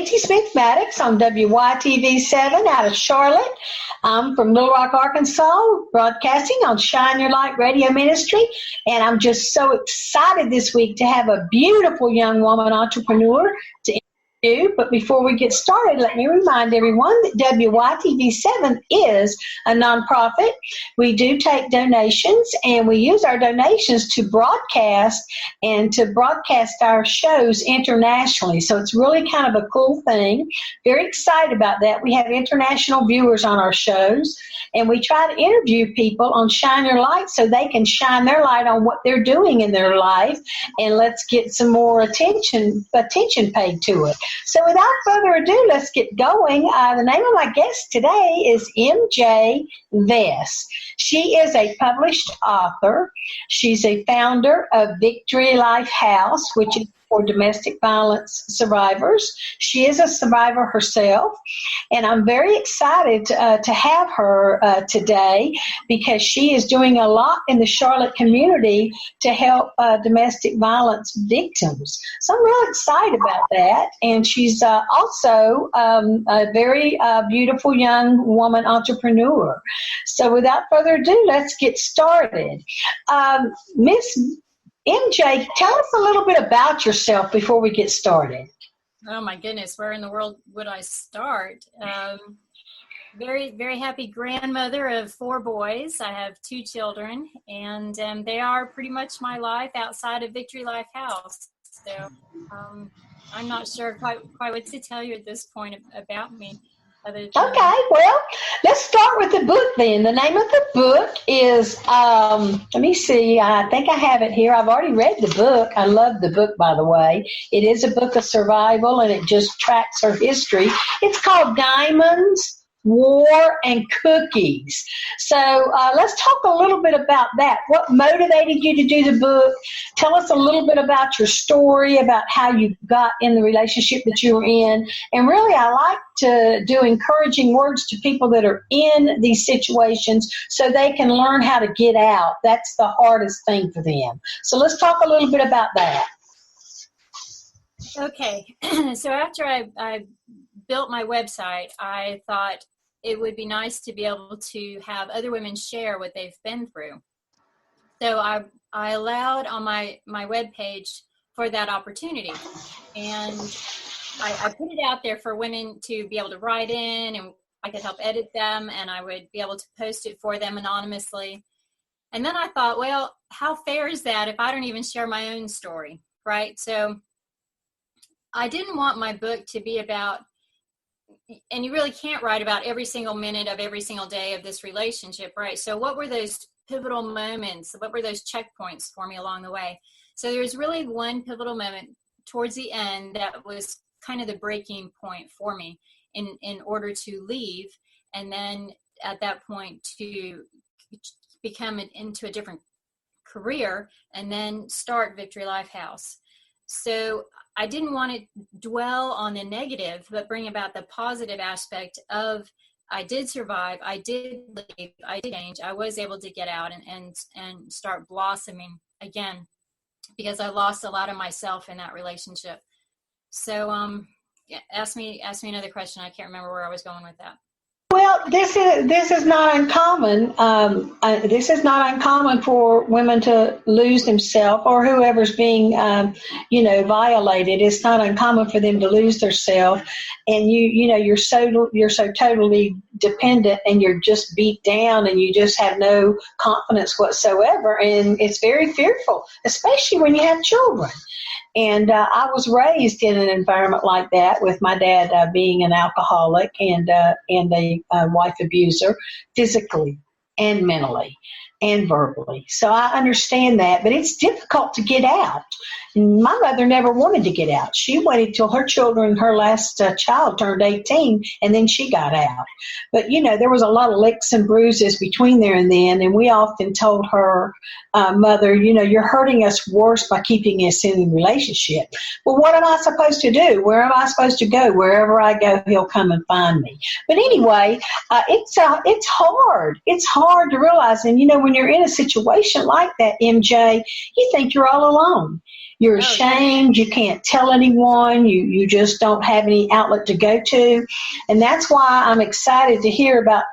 Nancy Smith Maddox on WYTV7 out of Charlotte. I'm from Little Rock, Arkansas, broadcasting on Shine Your Light Radio Ministry. And I'm just so excited this week to have a beautiful young woman entrepreneur to interview. But before we get started, let me remind everyone that WYTV7 is a nonprofit. We do take donations, and we use our donations to broadcast our shows internationally. So it's really kind of a cool thing. Very excited about that. We have international viewers on our shows, and we try to interview people on Shine Your Light so they can shine their light on what they're doing in their life, and let's get some more attention paid to it. So without further ado, let's get going. The name of my guest today is MJ Vess. She is a published author. She's a founder of Victory Life House, which is for domestic violence survivors. She is a survivor herself, and I'm very excited to have her today because she is doing a lot in the Charlotte community to help domestic violence victims. So I'm really excited about that, and she's also a very beautiful young woman entrepreneur. So without further ado, let's get started. Miss MJ, tell us a little bit about yourself before we get started. Oh my goodness, where in the world would I start? Very, very happy grandmother of 4 boys. I have 2 children, and they are pretty much my life outside of Victory Life House. So I'm not sure quite what to tell you at this point about me. Okay, well, let's start with the book then. The name of the book is, let me see, I think I have it here. I've already read the book. I love the book, by the way. It is a book of survival, and it just tracks her history. It's called Diamonds, War, and Cookies. So let's talk a little bit about that. What motivated you to do the book? Tell us a little bit about your story, about how you got in the relationship that you were in. And really, I like to do encouraging words to people that are in these situations so they can learn how to get out. That's the hardest thing for them. So let's talk a little bit about that. Okay. So after I built my website, I thought it would be nice to be able to have other women share what they've been through. So I allowed on my webpage for that opportunity. And I put it out there for women to be able to write in, and I could help edit them, and I would be able to post it for them anonymously. And then I thought, well, how fair is that if I don't even share my own story, right? So I didn't want my book to be about, and you really can't write about every single minute of every single day of this relationship, right? So what were those pivotal moments? What were those checkpoints for me along the way? So there's really one pivotal moment towards the end that was kind of the breaking point for me in order to leave, and then at that point to become into a different career and then start Victory Life House. So I didn't want to dwell on the negative, but bring about the positive aspect of I did survive, I did leave, I did change, I was able to get out and start blossoming again because I lost a lot of myself in that relationship. So ask me another question. I can't remember where I was going with that. Well, this is not uncommon. This is not uncommon for women to lose themselves, or whoever's being, violated. It's not uncommon for them to lose themselves, and you're so totally dependent, and you're just beat down, and you just have no confidence whatsoever, and it's very fearful, especially when you have children. And I was raised in an environment like that, with my dad being an alcoholic and a wife abuser, physically and mentally and verbally. So I understand that, but it's difficult to get out. My mother never wanted to get out. She waited till her last child turned 18, and then she got out. But, there was a lot of licks and bruises between there and then, and we often told her, mother, you're hurting us worse by keeping us in a relationship. Well, what am I supposed to do? Where am I supposed to go? Wherever I go, he'll come and find me. But anyway, it's hard. It's hard to realize. And, when you're in a situation like that, MJ, you think you're all alone. You're ashamed. You can't tell anyone. You just don't have any outlet to go to. And that's why I'm excited to hear about,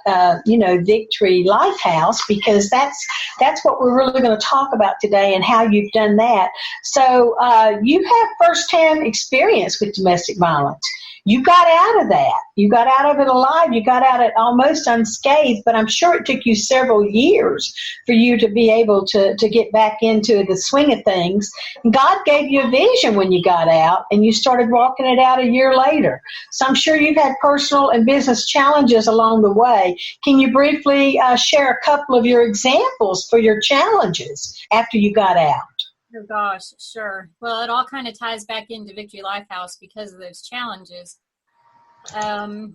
Victory Lifehouse, because that's what we're really going to talk about today and how you've done that. So you have firsthand experience with domestic violence. You got out of that. You got out of it alive. You got out of it almost unscathed, but I'm sure it took you several years for you to be able to get back into the swing of things. God gave you a vision when you got out, and you started walking it out a year later. So I'm sure you've had personal and business challenges along the way. Can you briefly share a couple of your examples for your challenges after you got out? Oh gosh, sure. Well, it all kind of ties back into Victory Lifehouse because of those challenges. So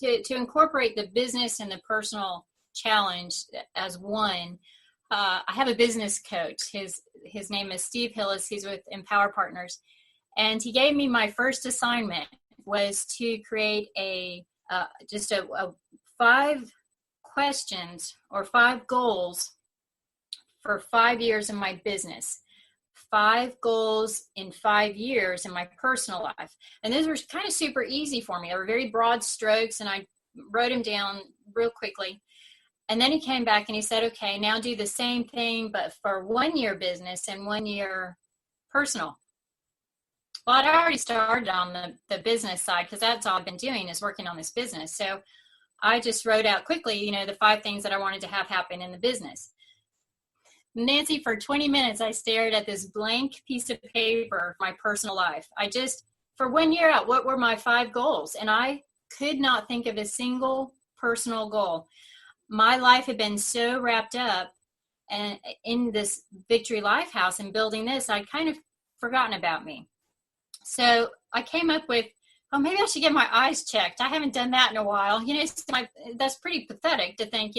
to incorporate the business and the personal challenge as one, I have a business coach. His name is Steve Hillis. He's with Empower Partners, and he gave me my first assignment was to create a 5 questions or 5 goals for 5 years in my business, 5 goals in 5 years in my personal life. And those were kind of super easy for me. They were very broad strokes, and I wrote them down real quickly. And then he came back and he said, okay, now do the same thing, but for 1 year business and 1 year personal. Well, I'd already started on the business side, because that's all I've been doing is working on this business. So I just wrote out quickly, the 5 things that I wanted to have happen in the business. Nancy, for 20 minutes, I stared at this blank piece of paper, my personal life. For 1 year out, what were my 5 goals? And I could not think of a single personal goal. My life had been so wrapped up and in this Victory Lifehouse and building this, I'd kind of forgotten about me. So I came up with, maybe I should get my eyes checked. I haven't done that in a while. That's pretty pathetic to think,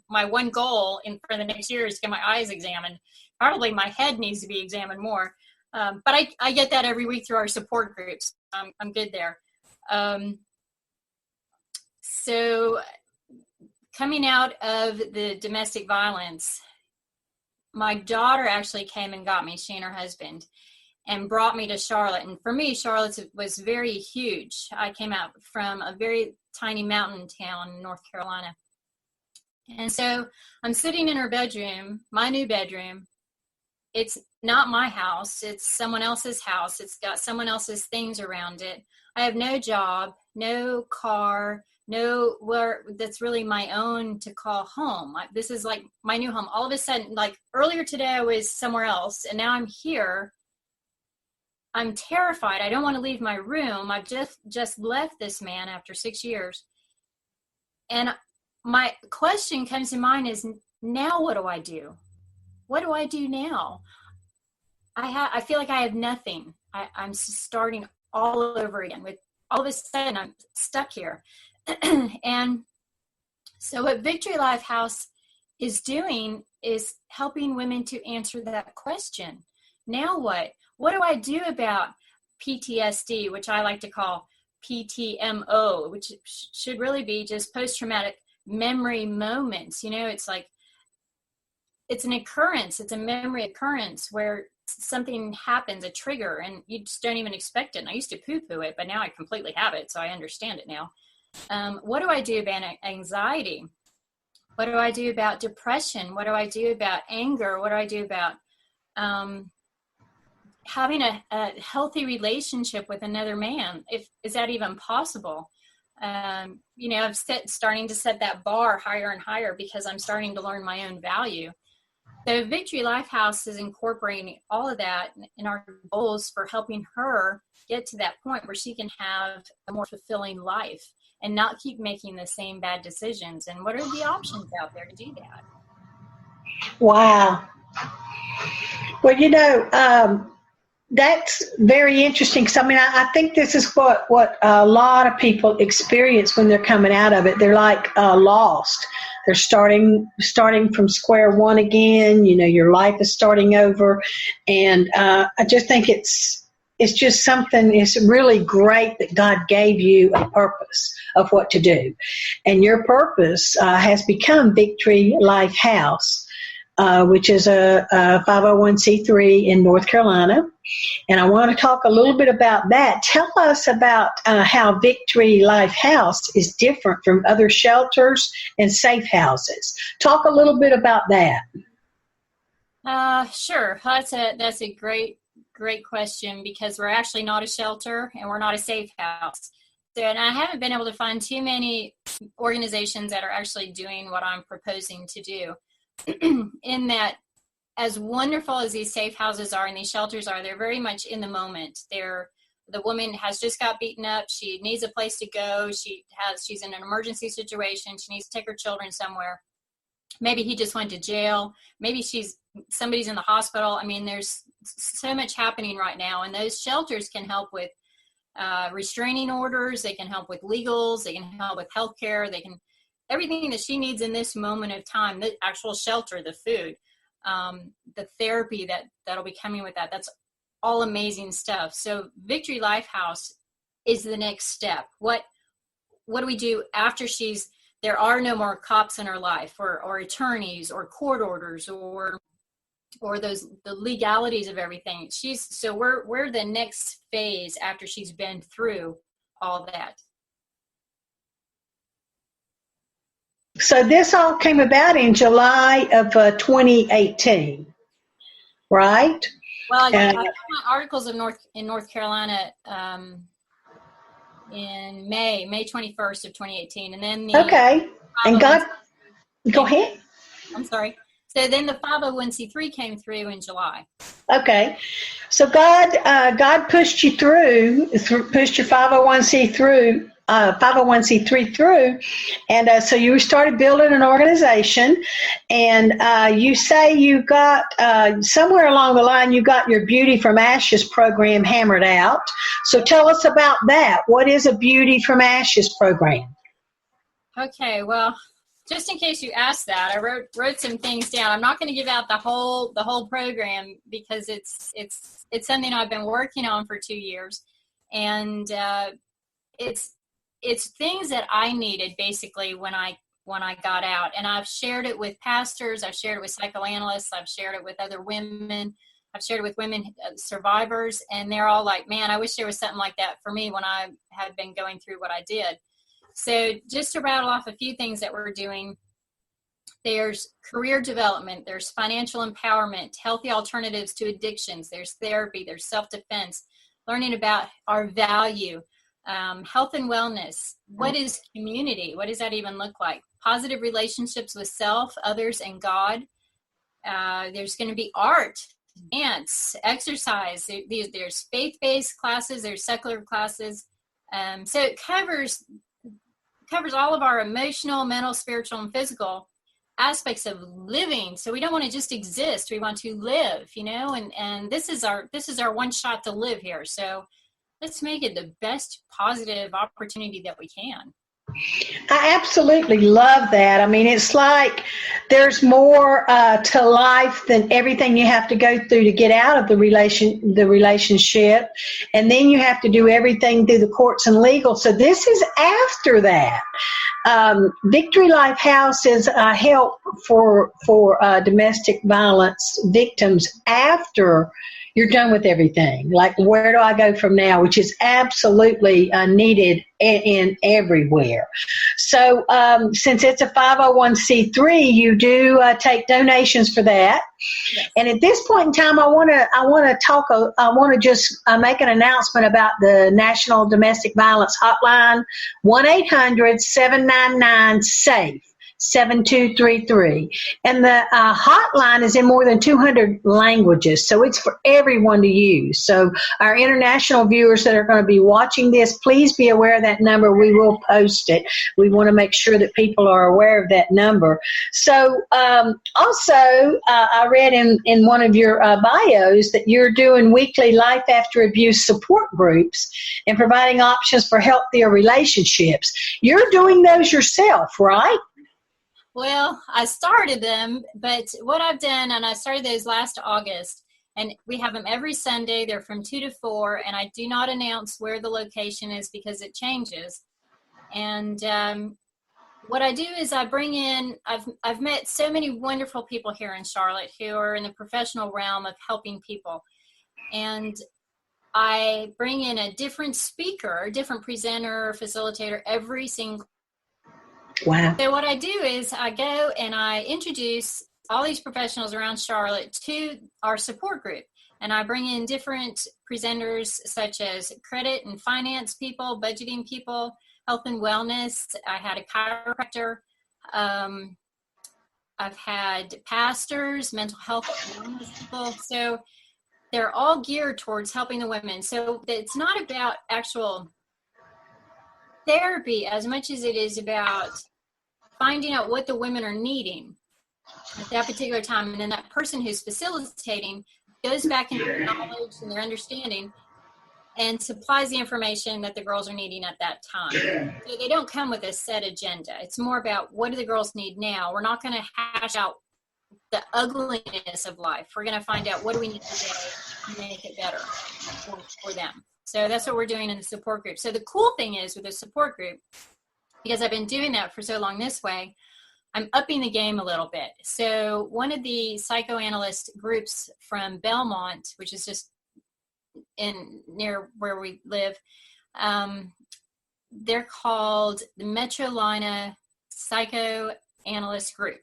my one goal for the next year is to get my eyes examined. Probably my head needs to be examined more. But I get that every week through our support groups. I'm good there. So coming out of the domestic violence, my daughter actually came and got me, she and her husband, and brought me to Charlotte. And for me, Charlotte was very huge. I came out from a very tiny mountain town in North Carolina. And so I'm sitting in her bedroom, my new bedroom. It's not my house. It's someone else's house. It's got someone else's things around it. I have no job, no car, nowhere that's really my own to call home. This is like my new home. All of a sudden, like earlier today, I was somewhere else, and now I'm here. I'm terrified. I don't want to leave my room. I've just left this man after 6 years. And my question comes to mind is, now what do I do? What do I do now? I feel like I have nothing. I'm starting all over again. With all of a sudden, I'm stuck here. And so what Victory Lifehouse is doing is helping women to answer that question. Now what? What do I do about PTSD, which I like to call PTMO, which should really be just post-traumatic memory moments? It's like, it's an occurrence. It's a memory occurrence where something happens, a trigger, and you just don't even expect it. And I used to poo-poo it, but now I completely have it, so I understand it now. What do I do about anxiety? What do I do about depression? What do I do about anger? What do I do about having a healthy relationship with another man? Is that even possible? I'm starting to set that bar higher and higher because I'm starting to learn my own value. So Victory Lifehouse is incorporating all of that in our goals for helping her get to that point where she can have a more fulfilling life and not keep making the same bad decisions. And what are the options out there to do that? Wow. Well, that's very interesting. Because I think this is what a lot of people experience when they're coming out of it. They're like lost. They're starting from square one again. Your life is starting over, and I just think it's just something. It's really great that God gave you a purpose of what to do, and your purpose has become Victory Lifehouse. which is a 501c3 in North Carolina. And I want to talk a little bit about that. Tell us about how Victory Life House is different from other shelters and safe houses. Talk a little bit about that. Sure. That's a great question, because we're actually not a shelter and we're not a safe house. So, and I haven't been able to find too many organizations that are actually doing what I'm proposing to do. In that, as wonderful as these safe houses are and these shelters are, they're very much in the moment. The woman has just got beaten up. She needs a place to go. She's in an emergency situation. She needs to take her children somewhere. Maybe he just went to jail. Maybe somebody's in the hospital. I mean, there's so much happening right now, and those shelters can help with restraining orders. They can help with legals. They can help with healthcare. They can everything that she needs in this moment of time. The actual shelter, the food, the therapy that'll be coming with that. That's all amazing stuff. So Victory Life House is the next step. What do we do after there are no more cops in her life, or attorneys, or court orders, or the legalities of everything. So we're the next phase after she's been through all that. So this all came about in July of 2018, right? Well, I got my articles in North Carolina in May 21st of 2018, and then okay. And go ahead. I'm sorry. So then the 501c3 came through in July. Okay. So God pushed you pushed your 501c3 through, and so you started building an organization, and you say you got somewhere along the line you got your Beauty from Ashes program hammered out. So tell us about that. What is a Beauty from Ashes program? Okay, well, just in case you asked that, I wrote some things down. I'm not going to give out the whole program, because it's something I've been working on for 2 years, and it's things that I needed basically when I got out. And I've shared it with pastors, I've shared it with psychoanalysts, I've shared it with other women, I've shared it with women survivors, and they're all like, man, I wish there was something like that for me when I had been going through what I did. So just to rattle off a few things that we're doing, there's career development, there's financial empowerment, healthy alternatives to addictions, there's therapy, there's self-defense, learning about our value, health and wellness. What is community? What does that even look like? Positive relationships with self, others, and God. There's going to be art, dance, exercise. There's faith-based classes. There's secular classes. So it covers all of our emotional, mental, spiritual, and physical aspects of living. So we don't want to just exist. We want to live, and this is our one shot to live here. So let's make it the best positive opportunity that we can. I absolutely love that. I mean, it's like there's more to life than everything you have to go through to get out of the relationship, and then you have to do everything through the courts and legal. So this is after that. Victory Life House is help for domestic violence victims after you're done with everything. Like, where do I go from now? Which is absolutely needed in everywhere. So since it's a 501c3, you do take donations for that. Yes. And at this point in time, I want to just make an announcement about the National Domestic Violence Hotline, 1-800-799-SAFE. 7233. And the hotline is in more than 200 languages, so it's for everyone to use. So our international viewers that are going to be watching this, please be aware of that number. We will post it. We want to make sure that people are aware of that number. So also, I read in one of your bios that you're doing weekly life after abuse support groups and providing options for healthier relationships. You're doing those yourself, right? Well, I started them, but what I've done, and I started those last August, and we have them every Sunday. They're from 2 to 4, and I do not announce where the location is because it changes. And what I do is I bring in, I've met so many wonderful people here in Charlotte who are in the professional realm of helping people. And I bring in a different speaker, a different presenter, facilitator every single. Wow. So what I do is I go and I introduce all these professionals around Charlotte to our support group. And I bring in different presenters such as credit and finance people, budgeting people, health and wellness. I had a chiropractor. I've had pastors, mental health and wellness people. So they're all geared towards helping the women. So it's not about actual therapy as much as it is about finding out what the women are needing at that particular time. And then that person who's facilitating goes back into their knowledge and their understanding and supplies the information that the girls are needing at that time. So they don't come with a set agenda. It's more about what do the girls need now. We're not going to hash out the ugliness of life. We're going to find out what do we need today to make it better for them. So that's what we're doing in the support group. So the cool thing is with the support group, because I've been doing that for so long this way, I'm upping the game a little bit. So one of the psychoanalyst groups from Belmont, which is just near where we live, they're called the Metrolina Psychoanalyst Group.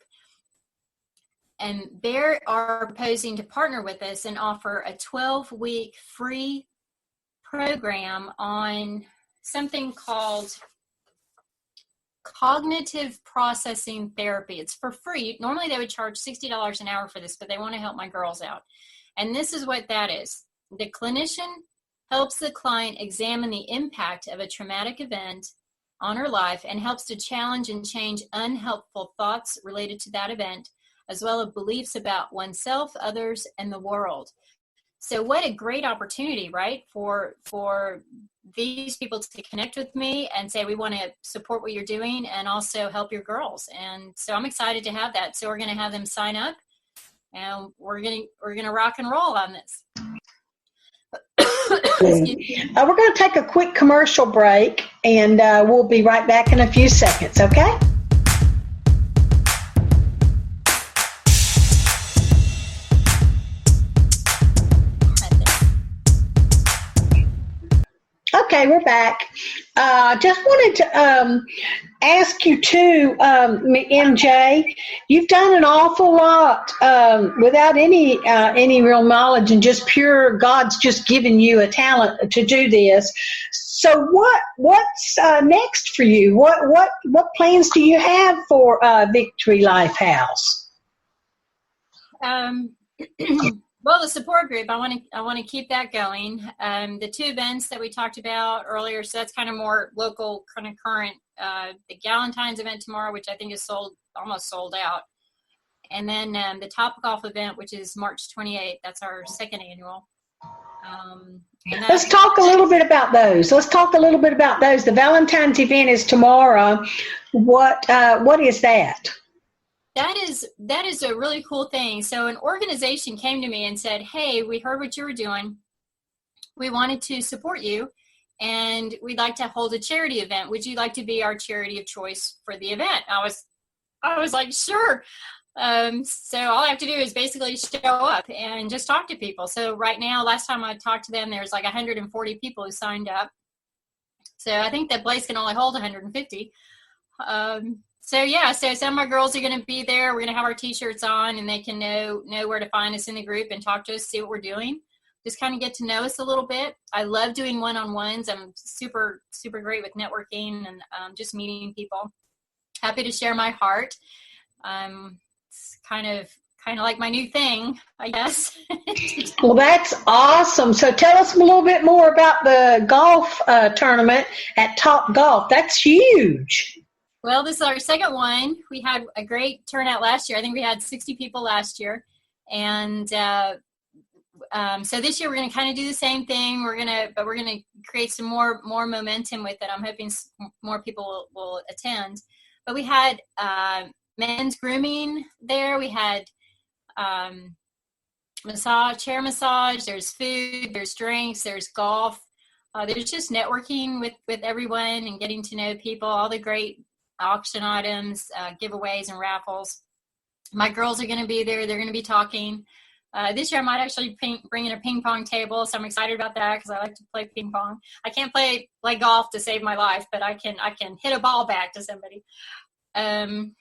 And they are proposing to partner with us and offer a 12-week free program on something called cognitive processing therapy. It's for free. Normally they would charge $60 an hour for this, but they want to help my girls out. And this is what that is. The clinician helps the client examine the impact of a traumatic event on her life and helps to challenge and change unhelpful thoughts related to that event, as well as beliefs about oneself, others, and the world. So what a great opportunity, right, for these people to connect with me and say, we want to support what you're doing and also help your girls. And so I'm excited to have that. So we're going to have them sign up, and we're going to rock and roll on this. We're going to take a quick commercial break, and we'll be right back in a few seconds, okay? Okay, we're back. Just wanted to ask you too, MJ, you've done an awful lot without any real knowledge and just pure God's just given you a talent to do this. So what's next for you? What plans do you have for Victory Life House? Well, the support group, I want to keep that going. The two events that we talked about earlier, so that's kind of more local, kind of current. The Galentine's event tomorrow, which I think is almost sold out. And then the Top Golf event, which is March 28th. That's our second annual. Let's talk a little bit about those. The Valentine's event is tomorrow. What is that? That is a really cool thing. So an organization came to me and said, hey, we heard what you were doing. We wanted to support you, and we'd like to hold a charity event. Would you like to be our charity of choice for the event? I was like, sure. So all I have to do is basically show up and just talk to people. So right now, last time I talked to them, there's like 140 people who signed up. So I think that place can only hold 150. So some of my girls are going to be there. We're going to have our t-shirts on, and they can know where to find us in the group and talk to us, see what we're doing. Just kind of get to know us a little bit. I love doing one-on-ones. I'm super, super great with networking and just meeting people. Happy to share my heart. It's kind of like my new thing, I guess. Well, that's awesome. So tell us a little bit more about the golf tournament at Top Golf. That's huge. Well, this is our second one. We had a great turnout last year. I think we had 60 people last year. And so this year we're going to kind of do the same thing. We're going to create some more momentum with it. I'm hoping more people will attend. But we had men's grooming there. We had chair massage. There's food. There's drinks. There's golf. There's just networking with everyone and getting to know people. All the great auction items, giveaways, and raffles. My girls are going to be there. They're going to be talking. This year I might actually bring in a ping pong table, so I'm excited about that because I like to play ping pong. I can't play golf to save my life, but I can hit a ball back to somebody. And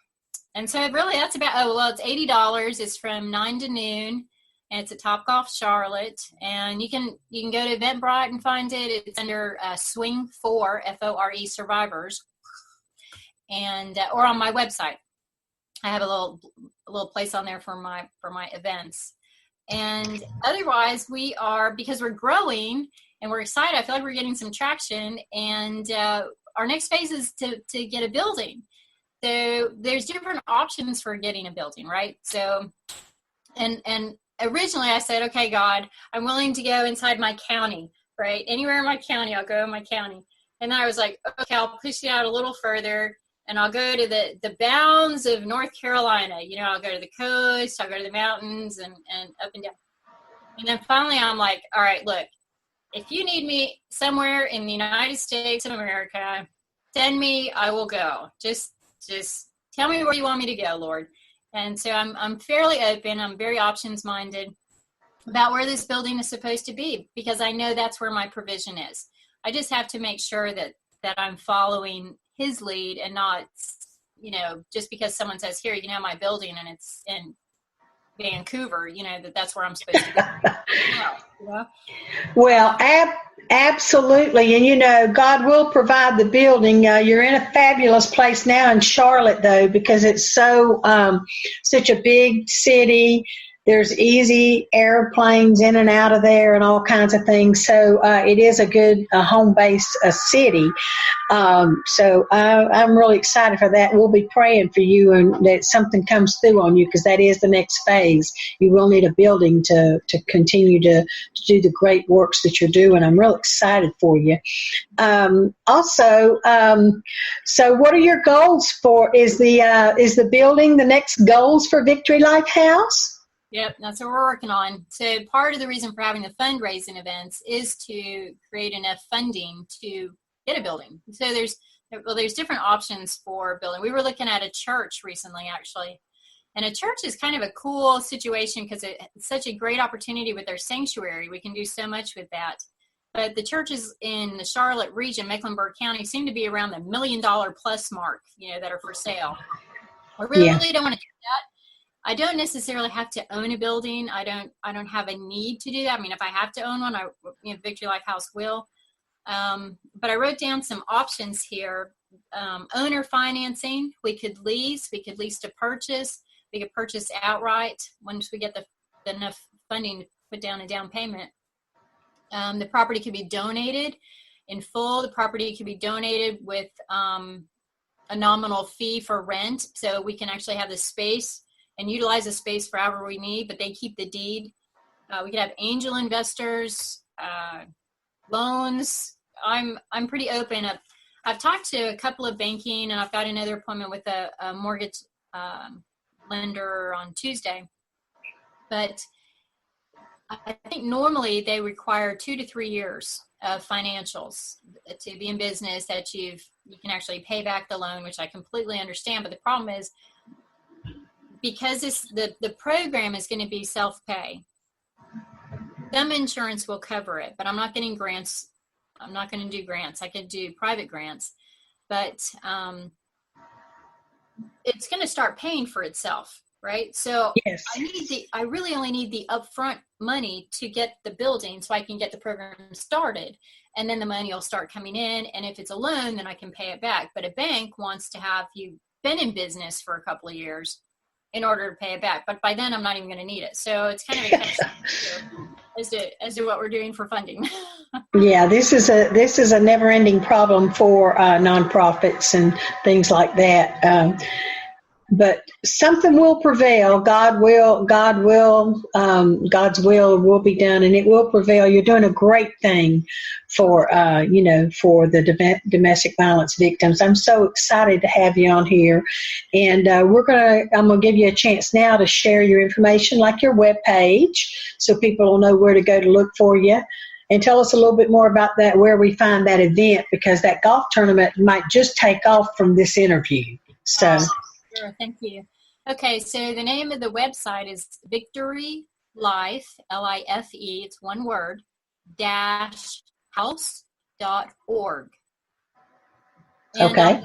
so really that's about, it's $80. It's from 9 to noon, and it's at Topgolf Charlotte. And you can go to Eventbrite and find it. It's under Swing 4, FORE Survivors, and or on my website. I have a little place on there for my events. And otherwise, because we're growing and we're excited, I feel like we're getting some traction. And our next phase is to get a building. So there's different options for getting a building, right? So, and originally I said, okay, God, I'm willing to go inside my county, right? Anywhere in my county, I'll go in my county. And then I was like, okay, I'll push it out a little further. And I'll go to the bounds of North Carolina. I'll go to the coast, I'll go to the mountains and up and down. And then finally I'm like, all right, look, if you need me somewhere in the United States of America, send me, I will go. Just tell me where you want me to go, Lord. And so I'm fairly open. I'm very options minded about where this building is supposed to be, because I know that's where my provision is. I just have to make sure that I'm following his lead and not, just because someone says, here, you can have my building and it's in Vancouver, that's where I'm supposed to go. Well, absolutely. And, God will provide the building. You're in a fabulous place now in Charlotte, though, because it's such a big city. There's easy airplanes in and out of there and all kinds of things. So it is a good home base city. So I'm really excited for that. We'll be praying for you and that something comes through on you, because that is the next phase. You will need a building to continue to do the great works that you're doing. I'm real excited for you. So what are your goals for? Is the building the next goals for Victory Life House? Yep, that's what we're working on. So part of the reason for having the fundraising events is to create enough funding to get a building. So there's different options for building. We were looking at a church recently, actually. And a church is kind of a cool situation because it's such a great opportunity with their sanctuary. We can do so much with that. But the churches in the Charlotte region, Mecklenburg County, seem to be around the $1 million plus mark, that are for sale. I really don't want to do that. I don't necessarily have to own a building. I don't have a need to do that. I mean, if I have to own one, Victory Life House will. But I wrote down some options here. Owner financing, we could lease to purchase. We could purchase outright once we get enough funding to put down a down payment. The property could be donated in full. The property could be donated with a nominal fee for rent, so we can actually have the space and utilize the space for however we need, but they keep the deed. We could have angel investors, loans. I'm pretty open. I've talked to a couple of banking, and I've got another appointment with a mortgage lender on Tuesday. But I think normally they require 2 to 3 years of financials to be in business, that you can actually pay back the loan, which I completely understand. But the problem is, because the program is going to be self-pay, some insurance will cover it, but I'm not getting grants. I'm not going to do grants. I could do private grants, but it's going to start paying for itself, right? So yes. I really only need the upfront money to get the building so I can get the program started, and then the money will start coming in. And if it's a loan, then I can pay it back. But a bank wants to have you been in business for a couple of years in order to pay it back. But by then I'm not even going to need it. So it's kind of a catch as to what we're doing for funding. Yeah, this is a never-ending problem for nonprofits and things like that. But something will prevail. God's will will be done, and it will prevail. You're doing a great thing for the domestic violence victims. I'm so excited to have you on here, and I'm gonna give you a chance now to share your information, like your web page, so people will know where to go to look for you. and tell us a little bit more about that, where we find that event, because that golf tournament might just take off from this interview. So, sure, thank you. Okay, so the name of the website is Victory Life, L-I-F-E, it's one word, -house.org. And okay.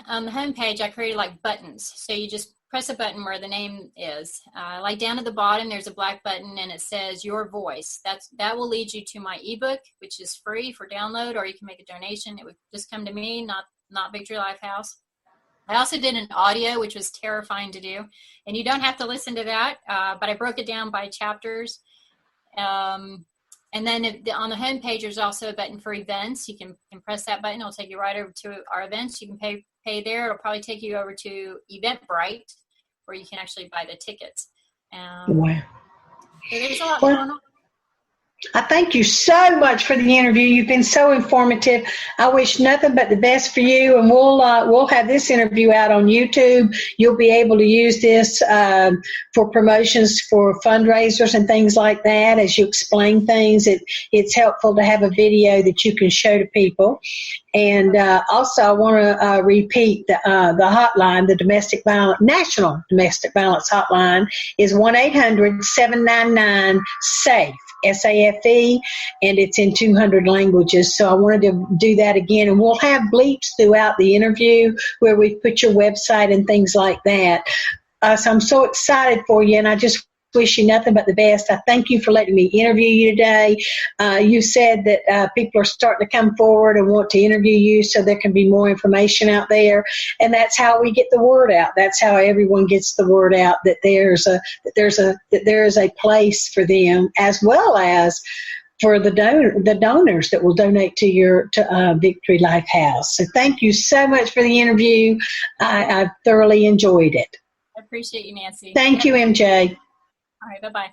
On the homepage, I created like buttons. So you just press a button where the name is. Like down at the bottom, there's a black button and it says Your Voice. That will lead you to my ebook, which is free for download, or you can make a donation. It would just come to me, not Victory Life House. I also did an audio, which was terrifying to do. And you don't have to listen to that, but I broke it down by chapters. And then on the home page, there's also a button for events. You can press that button. It'll take you right over to our events. You can pay there. It'll probably take you over to Eventbrite, where you can actually buy the tickets. Wow. So there's a lot going on. I thank you so much for the interview. You've been so informative. I wish nothing but the best for you, and we'll have this interview out on YouTube. You'll be able to use this for promotions for fundraisers and things like that. As you explain things, it's helpful to have a video that you can show to people. And also, I want to repeat the hotline, the National Domestic Violence Hotline is 1-800-799-SAFE. SAFE, and it's in 200 languages. So I wanted to do that again, and we'll have bleeps throughout the interview where we put your website and things like that. So I'm so excited for you, and I just wish you nothing but the best. I thank you for letting me interview you today. You said that people are starting to come forward and want to interview you, so there can be more information out there, and that's how we get the word out. That's how everyone gets the word out, that there is a place for them, as well as for the donors that will donate to Victory Life House. So thank you so much for the interview. I thoroughly enjoyed it. I appreciate you, Nancy. Thank you, MJ. All right, bye-bye.